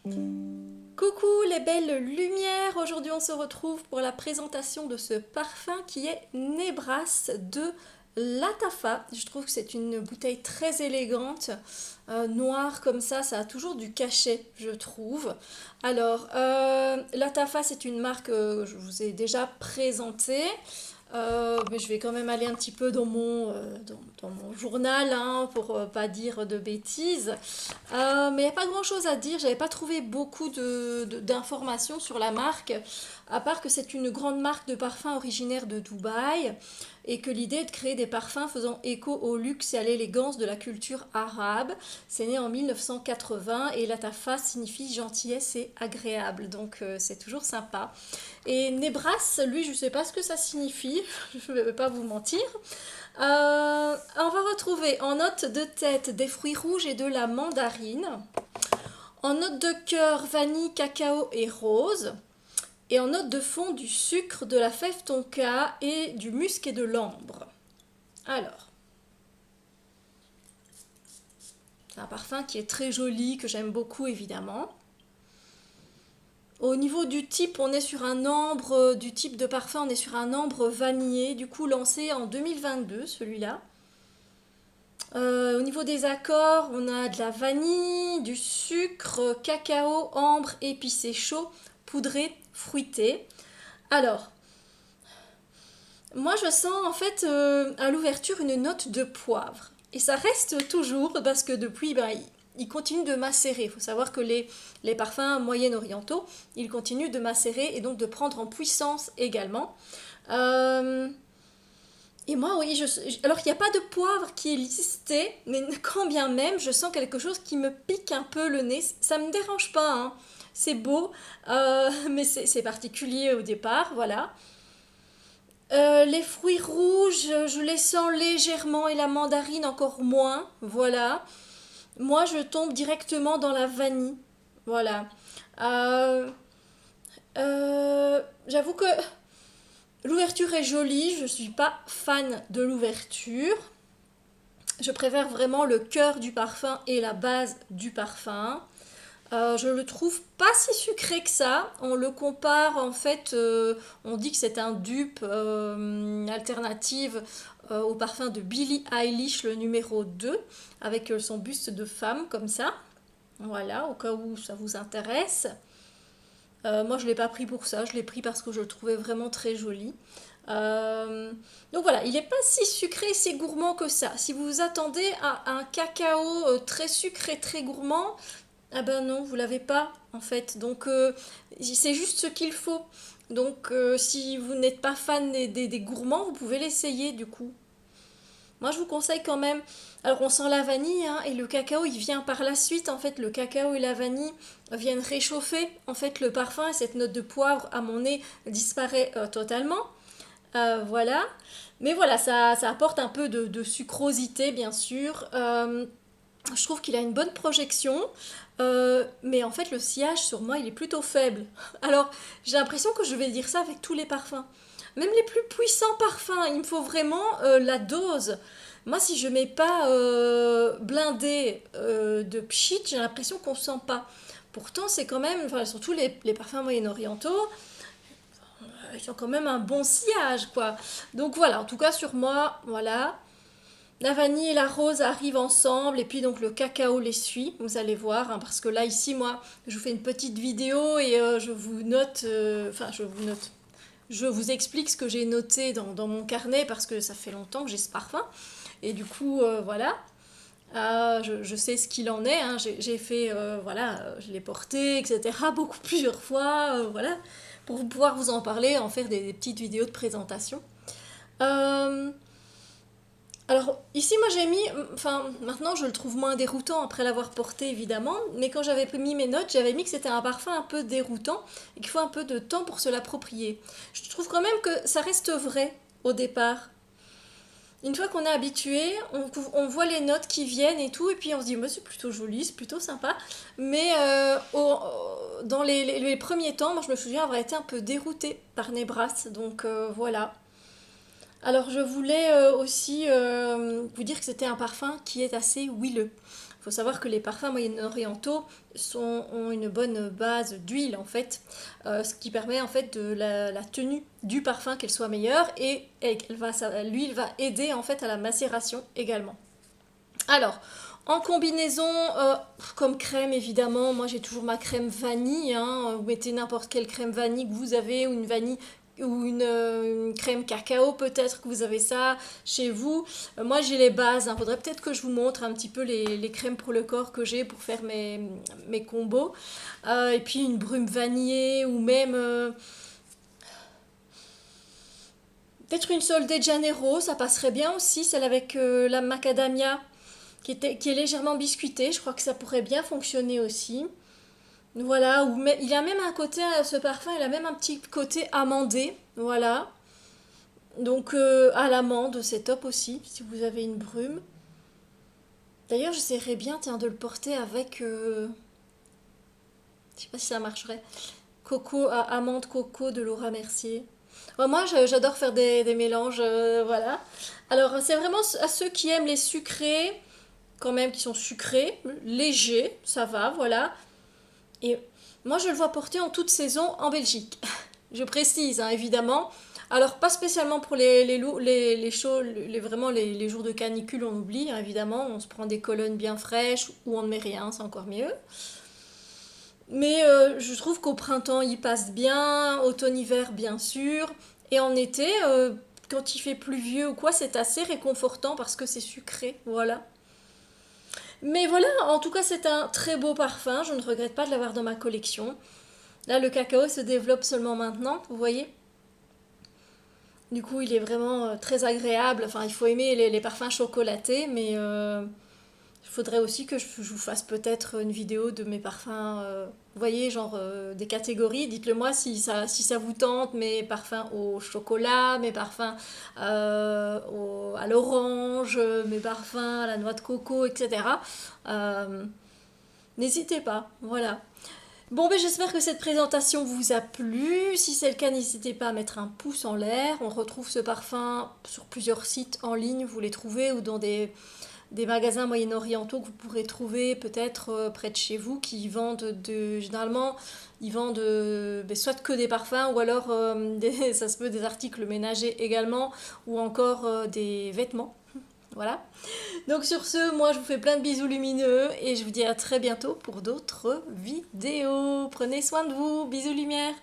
Coucou les belles lumières, aujourd'hui on se retrouve pour la présentation de ce parfum qui est Nebras de Latafa. Je trouve que c'est une bouteille très élégante, noire comme ça a toujours du cachet je trouve. Alors Latafa c'est une marque que je vous ai déjà présentée. Mais je vais quand même aller un petit peu dans mon journal hein, pour pas dire de bêtises. Mais il n'y a pas grand-chose à dire. J'avais pas trouvé beaucoup d'informations sur la marque, à part que c'est une grande marque de parfums originaire de Dubaï et que l'idée est de créer des parfums faisant écho au luxe et à l'élégance de la culture arabe. C'est né en 1980 et Latafa signifie gentillesse et agréable, donc c'est toujours sympa. Et Nebras, lui, je ne sais pas ce que ça signifie, je ne vais pas vous mentir. On va retrouver en note de tête des fruits rouges et de la mandarine. En note de cœur, vanille, cacao et rose. Et en note de fond, du sucre, de la fève tonka et du musc et de l'ambre. Alors, c'est un parfum qui est très joli, que j'aime beaucoup évidemment. Au niveau du type, on est sur un ambre, du type de parfum, on est sur un ambre vanillé, du coup lancé en 2022, celui-là. Au niveau des accords, on a de la vanille, du sucre, cacao, ambre, épicé chaud, poudré, fruité. Alors, moi je sens en fait à l'ouverture une note de poivre. Et ça reste toujours parce que depuis, il continue de macérer. Il faut savoir que les parfums moyen-orientaux, ils continuent de macérer et donc de prendre en puissance également. Euh, et moi, oui, alors il n'y a pas de poivre qui est listé, mais quand bien même, je sens quelque chose qui me pique un peu le nez. Ça ne me dérange pas, hein. C'est beau, mais c'est particulier au départ, voilà. Les fruits rouges, je les sens légèrement et la mandarine encore moins, voilà. Moi, je tombe directement dans la vanille, voilà. Euh, J'avoue que l'ouverture est jolie, je ne suis pas fan de l'ouverture. Je préfère vraiment le cœur du parfum et la base du parfum. Je le trouve pas si sucré que ça. On le compare en fait, on dit que c'est un dupe alternative au parfum de Billie Eilish, le numéro 2 avec son buste de femme comme ça. Voilà, au cas où ça vous intéresse. Moi, je ne l'ai pas pris pour ça, je l'ai pris parce que je le trouvais vraiment très joli. Euh, donc voilà, il n'est pas si sucré et si gourmand que ça. Si vous vous attendez à un cacao très sucré, très gourmand, ah ben non, vous l'avez pas en fait. Donc c'est juste ce qu'il faut. Donc si vous n'êtes pas fan des gourmands, vous pouvez l'essayer du coup. Moi je vous conseille quand même. Alors on sent la vanille hein, et le cacao il vient par la suite. En fait le cacao et la vanille viennent réchauffer en fait le parfum et cette note de poivre à mon nez disparaît totalement. Voilà. Mais voilà, ça apporte un peu de sucrosité bien sûr. Je trouve qu'il a une bonne projection, mais en fait le sillage sur moi il est plutôt faible. Alors j'ai l'impression que je vais dire ça avec tous les parfums. Même les plus puissants parfums, il me faut vraiment la dose. Moi si je mets pas blindé de pchit, j'ai l'impression qu'on sent pas. Pourtant c'est quand même, enfin, surtout les parfums moyen-orientaux, ils ont quand même un bon sillage quoi. Donc voilà, en tout cas sur moi, voilà. La vanille et la rose arrivent ensemble et puis donc le cacao les suit, vous allez voir, hein, parce que là ici moi je vous fais une petite vidéo et je vous note, enfin je vous note, je vous explique ce que j'ai noté dans mon carnet parce que ça fait longtemps que j'ai ce parfum et du coup voilà, je sais ce qu'il en est, hein, j'ai fait, voilà, je l'ai porté etc. beaucoup plusieurs fois, voilà, pour pouvoir vous en parler, en faire des petites vidéos de présentation. Euh, alors ici moi j'ai mis, enfin maintenant je le trouve moins déroutant après l'avoir porté évidemment, mais quand j'avais mis mes notes j'avais mis que c'était un parfum un peu déroutant et qu'il faut un peu de temps pour se l'approprier. Je trouve quand même que ça reste vrai au départ. Une fois qu'on est habitué, on voit les notes qui viennent et tout, et puis on se dit bah, c'est plutôt joli, c'est plutôt sympa. Mais dans les premiers temps, moi je me souviens avoir été un peu déroutée par Nebras, donc voilà. Alors je voulais aussi vous dire que c'était un parfum qui est assez huileux. faut savoir que les parfums moyen-orientaux ont une bonne base d'huile en fait, ce qui permet en fait de la tenue du parfum qu'elle soit meilleure et l'huile va aider en fait à la macération également. Alors, en combinaison, comme crème évidemment, moi j'ai toujours ma crème vanille, hein, vous mettez n'importe quelle crème vanille que vous avez ou une vanille ou une crème cacao peut-être que vous avez ça chez vous. Moi j'ai les bases, il faudrait peut-être que je vous montre un petit peu les crèmes pour le corps que j'ai pour faire mes combos. Et puis une brume vanillée ou même peut-être une Sol de Janeiro, ça passerait bien aussi, celle avec la macadamia qui est légèrement biscuitée, je crois que ça pourrait bien fonctionner aussi. Voilà, il a même un côté, ce parfum, il a même un petit côté amandé, voilà. Donc à l'amande, c'est top aussi, si vous avez une brume. D'ailleurs, j'essaierais bien, tiens, de le porter avec, je sais pas si ça marcherait, amande coco de Laura Mercier. Ouais, moi, j'adore faire des mélanges, voilà. Alors, c'est vraiment à ceux qui aiment les sucrés, quand même, qui sont sucrés, légers, ça va, voilà. Et moi, je le vois porter en toute saison en Belgique. Je précise, hein, évidemment. Alors, pas spécialement pour les chauds, vraiment les jours de canicule, on oublie, hein, évidemment. On se prend des colonnes bien fraîches ou on ne met rien, c'est encore mieux. Mais je trouve qu'au printemps, il passe bien, automne-hiver, bien sûr. Et en été, quand il fait pluvieux ou quoi, c'est assez réconfortant parce que c'est sucré, voilà. Mais voilà, en tout cas, c'est un très beau parfum. Je ne regrette pas de l'avoir dans ma collection. Là, le cacao se développe seulement maintenant, vous voyez. Du coup, il est vraiment très agréable. Enfin, il faut aimer les parfums chocolatés, mais il faudrait aussi que je vous fasse peut-être une vidéo de mes parfums. Vous voyez, genre des catégories. Dites-le moi si ça vous tente. Mes parfums au chocolat, mes parfums à l'orange, mes parfums à la noix de coco, etc. Euh, N'hésitez pas. Voilà. Bon, ben j'espère que cette présentation vous a plu. Si c'est le cas, n'hésitez pas à mettre un pouce en l'air. On retrouve ce parfum sur plusieurs sites en ligne, vous les trouvez, ou dans des magasins moyen-orientaux que vous pourrez trouver peut-être près de chez vous qui vendent généralement ils vendent soit que des parfums ou alors ça se peut des articles ménagers également ou encore des vêtements. Voilà. Donc sur ce, moi je vous fais plein de bisous lumineux et je vous dis à très bientôt pour d'autres vidéos. Prenez soin de vous. Bisous lumière.